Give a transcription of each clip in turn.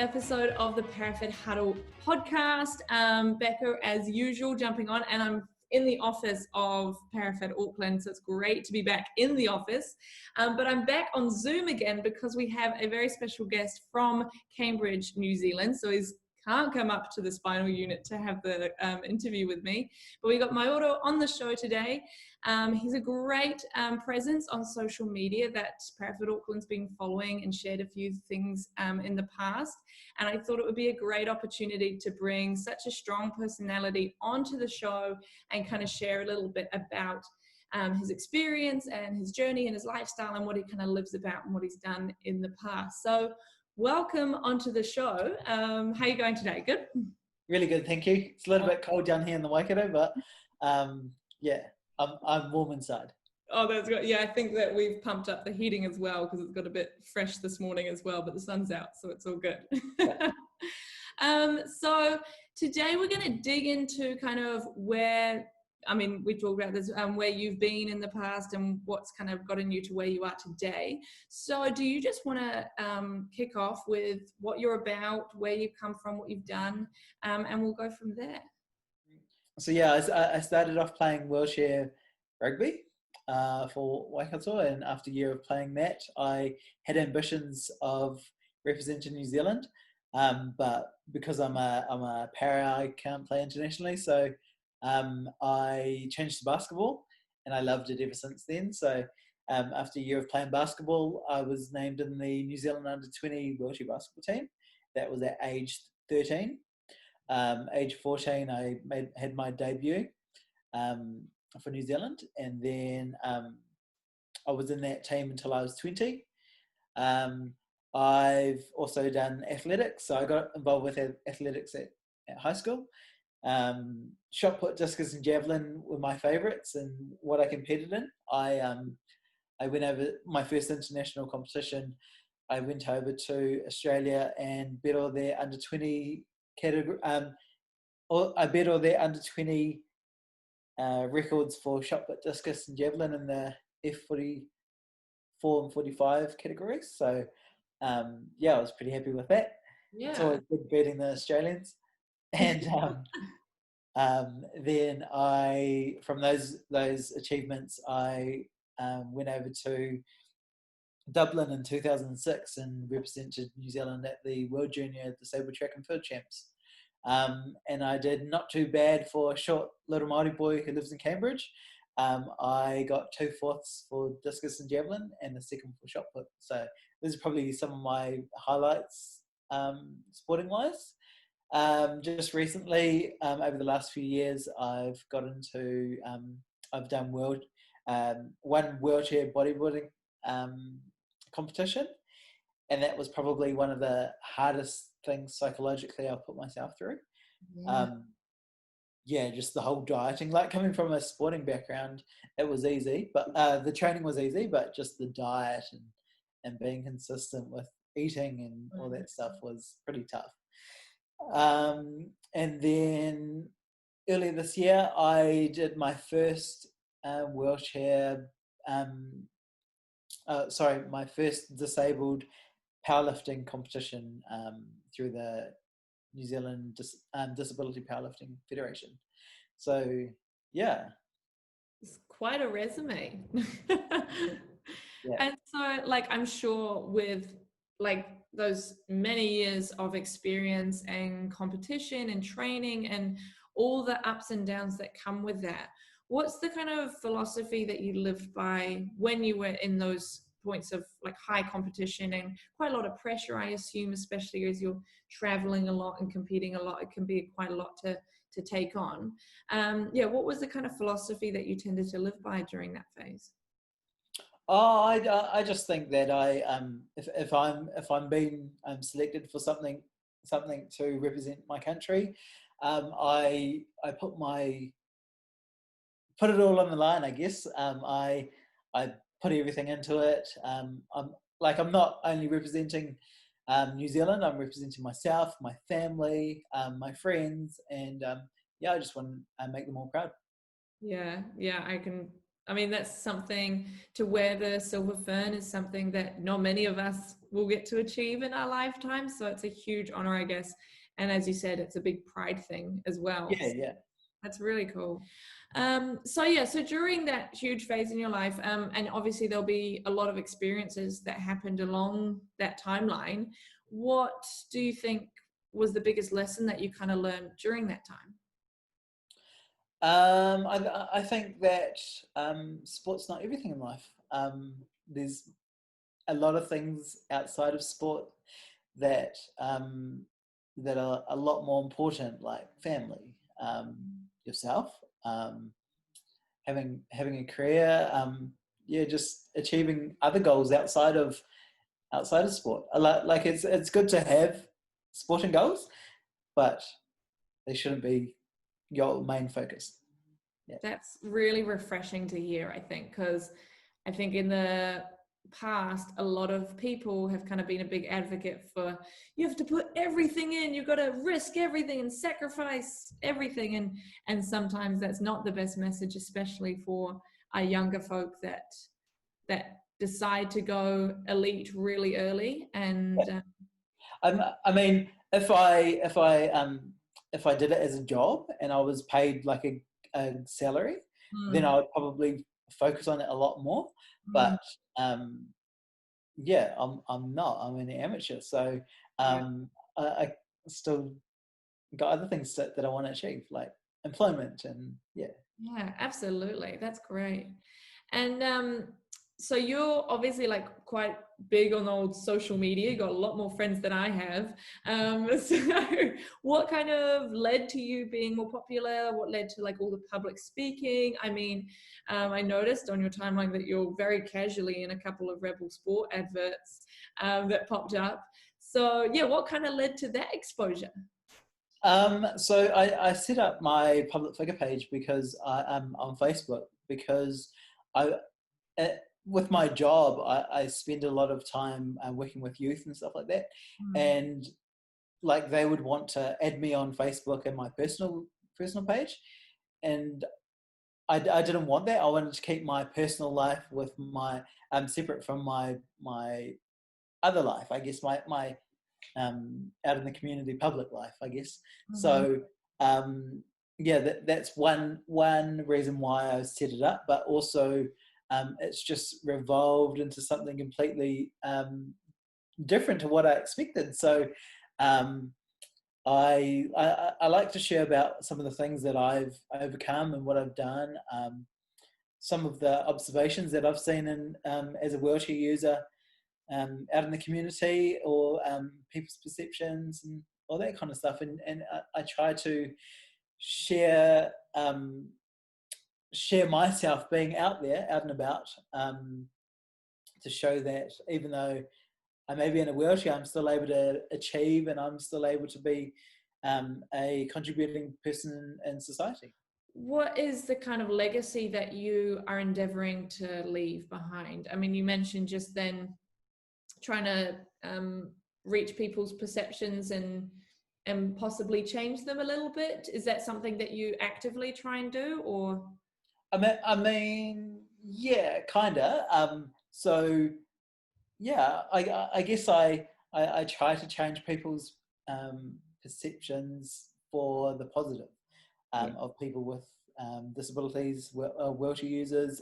episode of the Parafed Huddle podcast. Becca, as usual, jumping on, and I'm in the office of Parafed Auckland, so it's great to be back in the office. But I'm back on Zoom again because we have a very special guest from Cambridge, New Zealand. So he's can't come up to the spinal unit to have the interview with me. But we got Maioro on the show today. He's a great presence on social media that Parafed Auckland's been following and shared a few things in the past. And I thought it would be a great opportunity to bring such a strong personality onto the show and kind of share a little bit about his experience and his journey and his lifestyle and what he kind of lives about and what he's done in the past. So welcome onto the show. How are you going today? Good? Really good, thank you. It's a little bit cold down here in the Waikato, but yeah, I'm warm inside. Oh, that's good. Yeah, I think that we've pumped up the heating as well because it's got a bit fresh this morning as well, but the sun's out, so it's all good. So today we're going to dig into kind of where, I mean, we talked about this, where you've been in the past and what's kind of gotten you to where you are today. So do you just want to kick off with what you're about, where you've come from, what you've done, and we'll go from there. So yeah, I started off playing wheelchair rugby for Waikato, and after a year of playing that, I had ambitions of representing New Zealand, but because I'm a para, I can't play internationally, so I changed to basketball, and I loved it ever since then. So after a year of playing basketball, I was named in the New Zealand under-20 wheelchair basketball team. That was at age 13. Age 14, I had my debut for New Zealand, and then I was in that team until I was 20. I've also done athletics, so I got involved with athletics at high school. Shot put, discus and javelin were my favourites and what I competed in. I went over my first international competition. I went over to Australia and bet all their under 20 category. I bet all their under 20 records for shot put, discus and javelin in the F44 and 45 categories. So yeah, I was pretty happy with that. Yeah. It's always good beating the Australians. And then from those achievements, I went over to Dublin in 2006 and represented New Zealand at the World Junior Disabled Track and Field Champs. And I did not too bad for a short little Māori boy who lives in Cambridge. I got 2 fourths for discus and javelin and the second for shot put. So those are probably some of my highlights sporting wise. Just recently, over the last few years, I've got into, I've done one wheelchair bodybuilding competition, and that was probably one of the hardest things psychologically I've put myself through. Yeah, just the whole dieting, like coming from a sporting background, it was easy, but the training was easy, but just the diet and being consistent with eating and all that stuff was pretty tough. And then earlier this year, I did my first my first disabled powerlifting competition through the New Zealand Disability Powerlifting Federation. So, yeah. It's quite a resume. Yeah. And so, like, I'm sure with like those many years of experience and competition and training and all the ups and downs that come with that, what's the kind of philosophy that you lived by when you were in those points of like high competition and quite a lot of pressure, I assume, especially as you're traveling a lot and competing a lot? It can be quite a lot to take on. Yeah, what was the kind of philosophy that you tended to live by during that phase? Oh, I just think that if I'm being selected for something to represent my country, I put it all on the line, I guess. I put everything into it. I'm not only representing New Zealand, I'm representing myself, my family, my friends, and yeah, I just want to make them all proud. Yeah, I can I mean, that's something, to wear the silver fern is something that not many of us will get to achieve in our lifetime. So it's a huge honor, I guess. And as you said, it's a big pride thing as well. Yeah, yeah. That's really cool. So yeah, so during that huge phase in your life, and obviously there'll be a lot of experiences that happened along that timeline. What do you think was the biggest lesson that you kind of learned during that time? I think that sport's not everything in life. There's a lot of things outside of sport that that are a lot more important, like family, yourself, having a career, yeah, just achieving other goals outside of sport. Like it's good to have sporting goals, but they shouldn't be your main focus. Yeah. That's really refreshing to hear, I think, because I think in the past, a lot of people have kind of been a big advocate for, you have to put everything in, you've got to risk everything and sacrifice everything. And sometimes that's not the best message, especially for our younger folk that decide to go elite really early. And I mean, if I did it as a job and I was paid like a salary, then I would probably focus on it a lot more. But yeah, I'm not. I'm an amateur, so yeah. I still got other things that I want to achieve, like employment and yeah. Yeah, absolutely. That's great. And so you're obviously like quite big on old social media. You got a lot more friends than I have. So what kind of led to you being more popular? What led to like all the public speaking? I mean, I noticed on your timeline that you're very casually in a couple of Rebel Sport adverts that popped up. So yeah, what kind of led to that exposure? So I set up my public figure page because I am on Facebook because I, uh, with my job, I spend a lot of time working with youth and stuff like that, Mm, and like they would want to add me on Facebook and my personal page, and I didn't want that. I wanted to keep my personal life with my separate from my other life. I guess my out in the community public life, I guess. mhm. So yeah, that's one reason why I set it up, but also it's just revolved into something completely different to what I expected. So um, I like to share about some of the things that I've overcome and what I've done. Some of the observations that I've seen in as a wheelchair user out in the community, or people's perceptions and all that kind of stuff. And I try to share share myself being out there, out and about, to show that even though I may be in a wheelchair, I'm still able to achieve, and I'm still able to be a contributing person in society. What is the kind of legacy that you are endeavoring to leave behind? I mean, you mentioned just then trying to reach people's perceptions and possibly change them a little bit. Is that something that you actively try and do, or? Yeah, kinda. So yeah, I guess I try to change people's perceptions for the positive, Yeah. of people with disabilities, wheelchair users,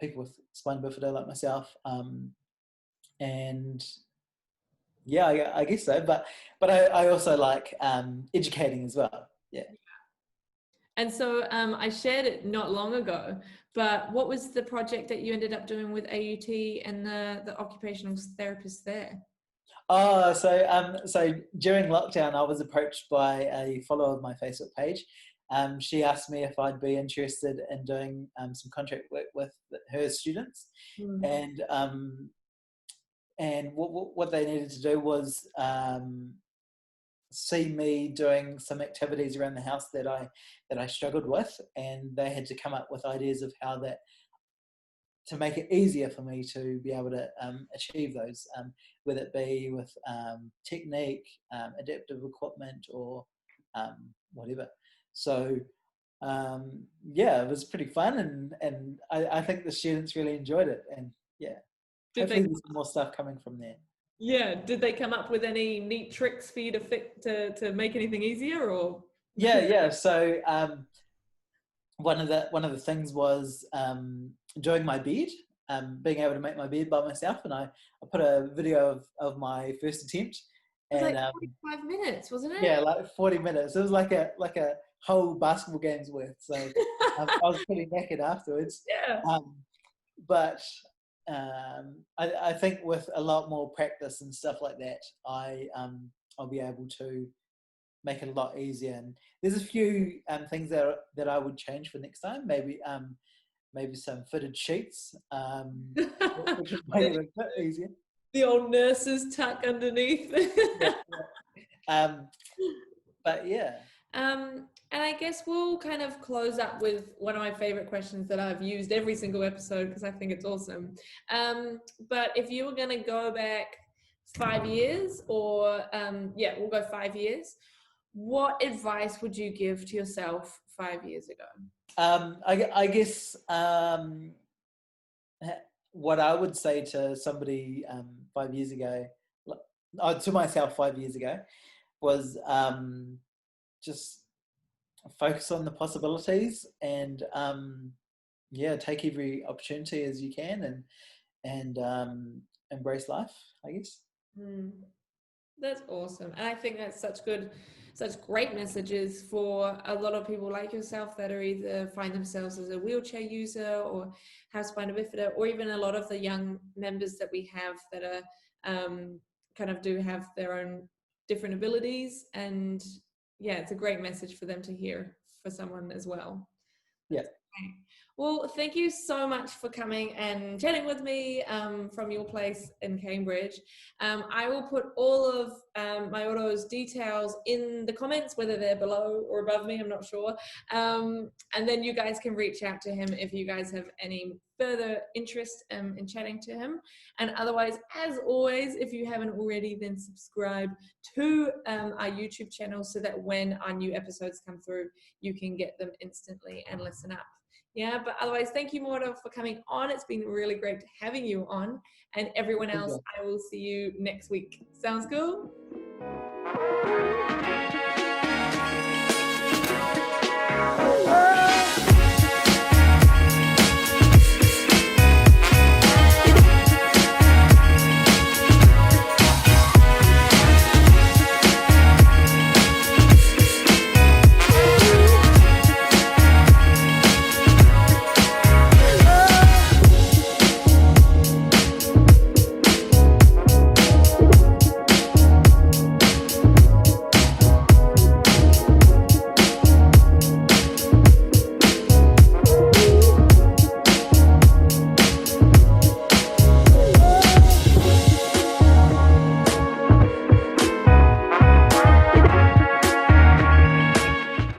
people with spina bifida like myself, and yeah, I guess so. But I also like educating as well. Yeah. And so I shared it not long ago, but what was the project that you ended up doing with AUT and the occupational therapist there? Oh, so during lockdown, I was approached by a follower of my Facebook page. She asked me if I'd be interested in doing some contract work with her students, Mm. and what they needed to do was see me doing some activities around the house that I struggled with, and they had to come up with ideas of how that to make it easier for me to be able to achieve those, whether it be with technique, adaptive equipment, or whatever. So yeah, it was pretty fun, and I think the students really enjoyed it, and yeah, Did hopefully they? there's more stuff coming from there. Yeah. Did they come up with any neat tricks for you to make anything easier, or? Yeah. So one of the things was enjoying my bed, being able to make my bed by myself, and I put a video of my first attempt, It was and like 45 minutes, wasn't it? yeah, like 40 minutes. It was like a whole basketball game's worth. So I was pretty knackered afterwards. Yeah. But I think with a lot more practice and stuff like that, I'll be able to make it a lot easier. And there's a few things that I would change for next time. Maybe some fitted sheets, which would make it a bit easier. The old nurses tuck underneath. Yeah. But yeah. And I guess we'll kind of close up with one of my favorite questions that I've used every single episode because I think it's awesome. But if you were going to go back 5 years, or we'll go 5 years, what advice would you give to yourself 5 years ago? I guess what I would say to somebody 5 years ago, to myself 5 years ago, was just focus on the possibilities and take every opportunity as you can, and embrace life, I guess. That's awesome. And I think that's such great messages for a lot of people like yourself that are either find themselves as a wheelchair user or have spina bifida, or even a lot of the young members that we have that are kind of do have their own different abilities. And yeah, it's a great message for them to hear for someone as well. Yeah. Great. Well, thank you so much for coming and chatting with me from your place in Cambridge. I will put all of Maioro's details in the comments, whether they're below or above me, I'm not sure. And then you guys can reach out to him if you guys have any further interest in chatting to him. And otherwise, as always, if you haven't already, then subscribe to our YouTube channel so that when our new episodes come through, you can get them instantly and listen up. Yeah, but otherwise, thank you, Maioro, for coming on. It's been really great having you on. And everyone else, I will see you next week. Sounds cool?